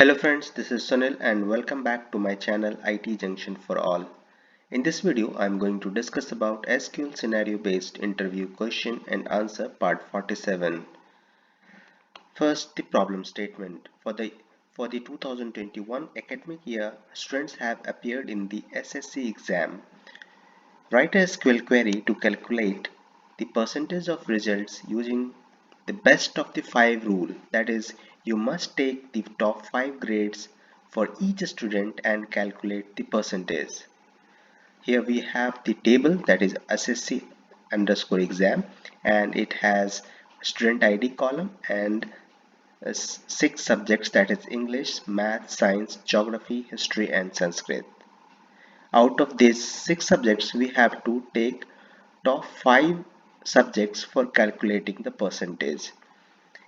Hello friends, this is Sunil and welcome back to my channel IT Junction for All. In this video, I am going to discuss about SQL Scenario based interview question and answer part 47. First, the problem statement. For the 2021 academic year, students have appeared in the SSC exam. Write a SQL query to calculate the percentage of results using the best of the 5 rule. That is, you must take the top 5 grades for each student and calculate the percentage. Here we have the table, that is SSC underscore exam, and it has student ID column and 6 subjects, that is English, Math, Science, Geography, History and Sanskrit. Out of these 6 subjects, we have to take top 5 subjects for calculating the percentage,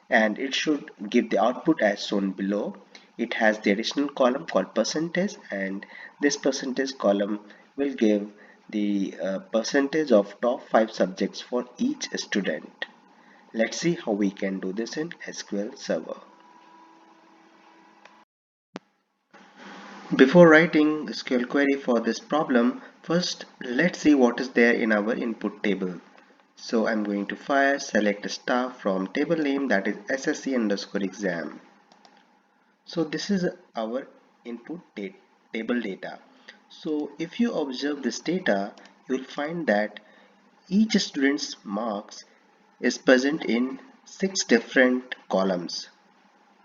and it should give the output as shown below. It has the additional column called percentage, and this percentage column will give the percentage of top 5 subjects for each student. Let's see how we can do this in SQL Server. Before writing SQL query for this problem, first let's see what is there in our input table. So I'm going to select a star from table name, that is SSC underscore exam. So this is our input table data. So if you observe this data, you'll find that each student's marks is present in 6 different columns.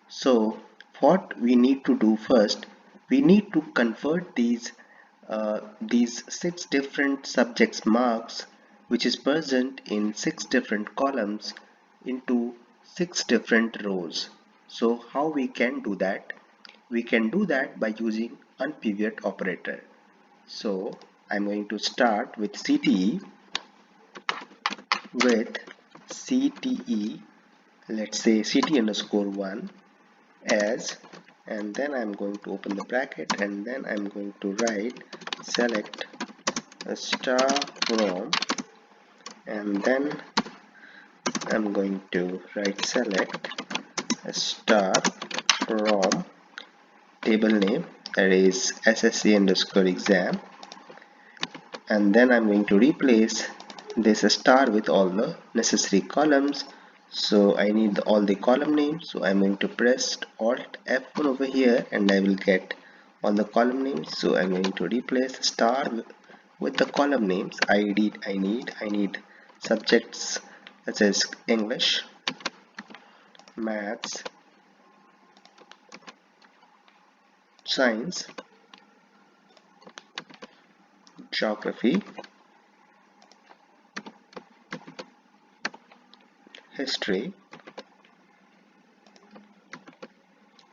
So what we need to do first, we need to convert these 6 different subjects marks, which is present in 6 different columns, into 6 different rows. So how we can do that? We can do that by using 𝗠𝗲𝗶𝗹 operator. So I'm going to start with CTE, let's say CT underscore 1 as, and then I'm going to open the bracket, and then I'm going to write select a star from, and then I'm going to write select a star from table name, that is SSC underscore exam, and then I'm going to replace this star with all the necessary columns. So I need all the column names, so I'm going to press Alt F1 over here and I will get all the column names. So I'm going to replace star with the column names. I need subjects such as English, Maths, Science, Geography, History,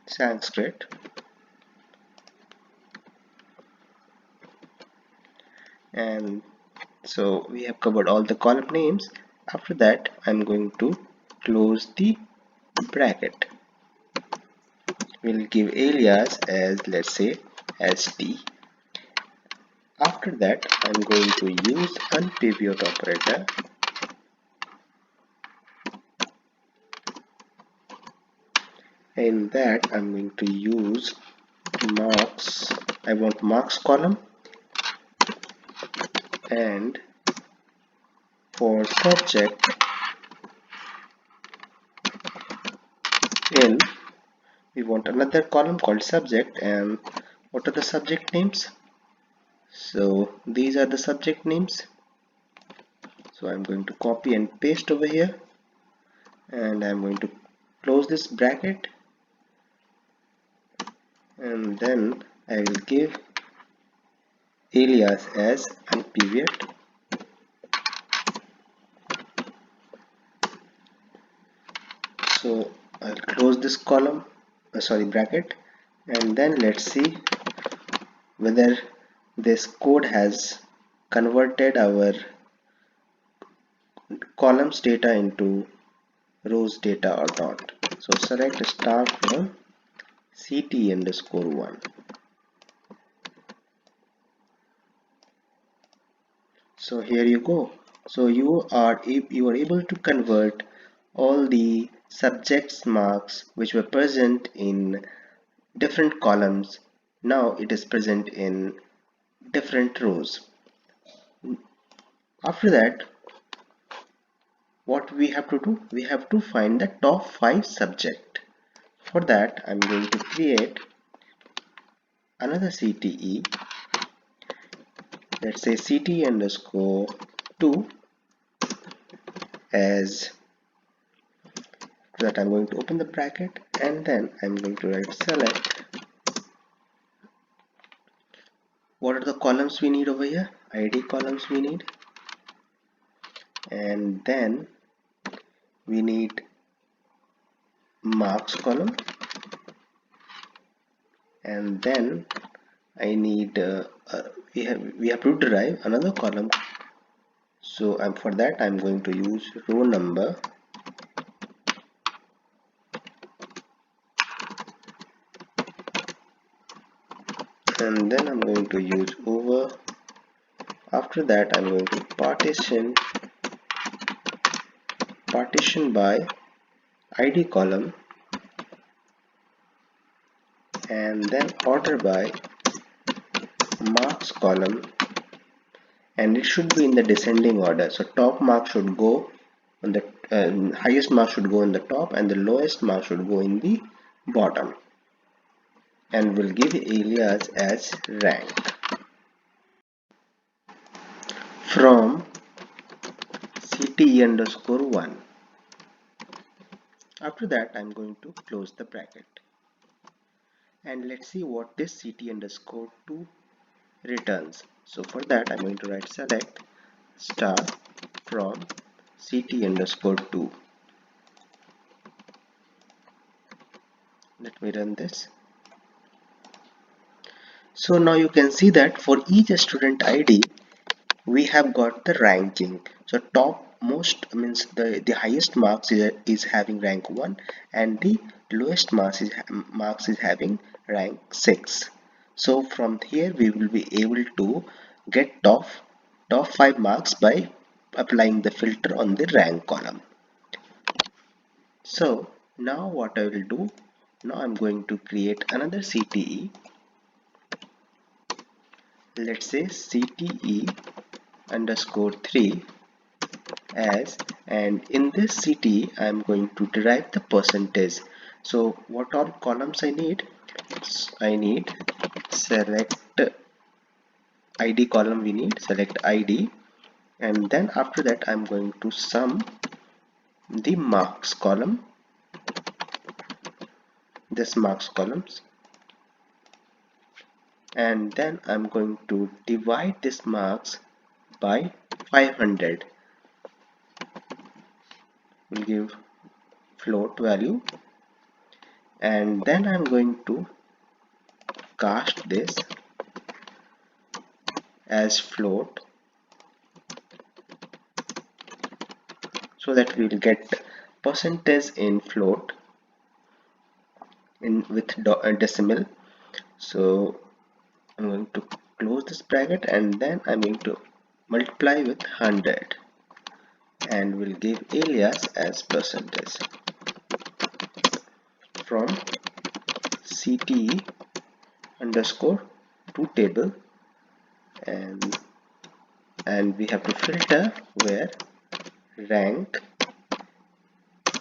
Sanskrit, and so we have covered all the column names. After that, I'm going to close the bracket. We'll give alias as, let's say, ST. After that, I'm going to use 𝗠𝗲𝗶𝗹 operator. In that, I'm going to use marks. I want marks column, and for subject in, we want another column called subject. And what are the subject names? So these are the subject names. So I'm going to copy and paste over here, and I'm going to close this bracket, and then I will give alias as 𝗠𝗲𝗶𝗹. So I'll close this bracket, and then let's see whether this code has converted our columns data into rows data or not. So select star from CT underscore 1. So here you go. So you are able to convert all the subjects marks which were present in different columns. Now it is present in different rows. After that, what we have to do? We have to find the top 5 subject. For that, I'm going to create another CTE. Let's say CTE underscore 2 as that. I'm going to open the bracket and then I'm going to write select. What are the columns we need over here? ID columns we need, and then we need marks column, and then I need we have to derive another column. So for that I'm going to use row number, and then I'm going to use over. After that I'm going to partition by ID column, and then order by marks column, and it should be in the descending order. So top mark should go on the highest mark should go in the top and the lowest mark should go in the bottom, and we'll give alias as rank from CTE underscore 1. After that I'm going to close the bracket, and let's see what this CTE underscore 2 returns. So for that I'm going to write select star from CTE underscore 2. Let me run this. So now you can see that for each student ID we have got the ranking. So top most means the highest marks is having rank 1, and the lowest marks is having rank 6. So from here we will be able to get top 5 marks by applying the filter on the rank column. So now what I will do, now I'm going to create another CTE. Let's say CTE underscore 3 as, and in this CTE I am going to derive the percentage. So what all columns I need? I need select ID column, we need select ID, and then after that I'm going to sum the marks column, this marks columns, and then I'm going to divide this marks by 500. We'll give float value, and then I'm going to cast this as float so that we'll get percentage in float with decimal. So I'm going to close this bracket, and then I'm going to multiply with 100, and we'll give alias as percentage from CTE underscore 2 table, and we have to filter where rank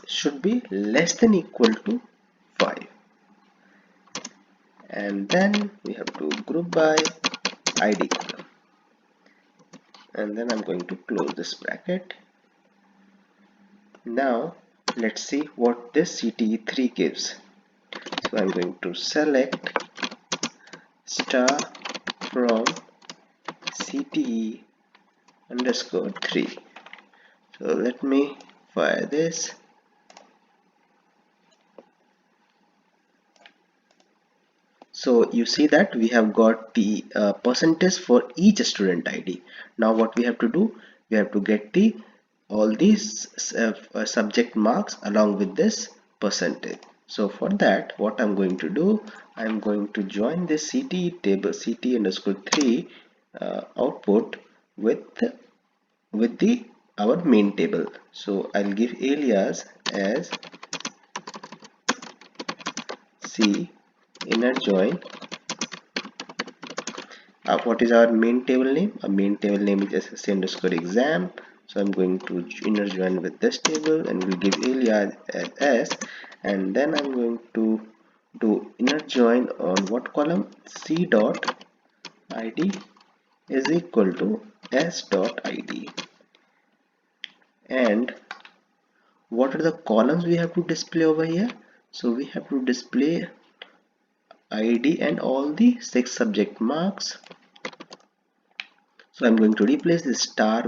should be less than equal to 5, and then we have to group by ID column, and then I'm going to close this bracket. Now let's see what this CTE3 gives. So I'm going to select star from CTE underscore 3. So let me fire this. So you see that we have got the percentage for each student ID. Now what we have to do, we have to get all these subject marks along with this percentage. So for that, what I'm going to do, I'm going to join this CTE table, CTE underscore 3 output with our main table. So I'll give alias as C inner join. What is our main table name? Our main table name is SSC_exam. So I'm going to inner join with this table and we'll give alias as S, and then I'm going to do inner join on what column? C dot id is equal to S dot id. And what are the columns we have to display over here? So we have to display id and all the 6 subject marks. So I'm going to replace this star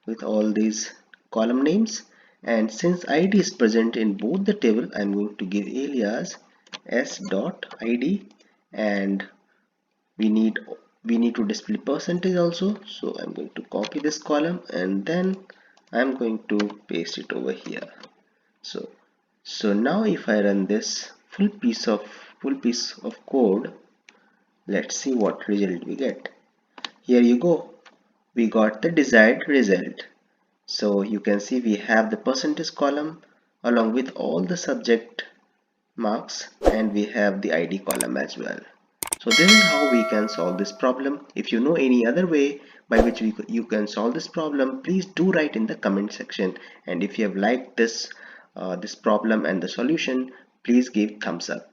with all these column names, and since id is present in both the table, I'm going to give alias s dot id, and we need to display percentage also. So I'm going to copy this column and then I'm going to paste it over here. So now if I run this full piece of code, let's see what result we get. Here you go, we got the desired result. So you can see we have the percentage column along with all the subject marks, and we have the id column as well. So this is how we can solve this problem. If you know any other way by which you can solve this problem, please do write in the comment section. And if you have liked this problem and the solution, please give thumbs up.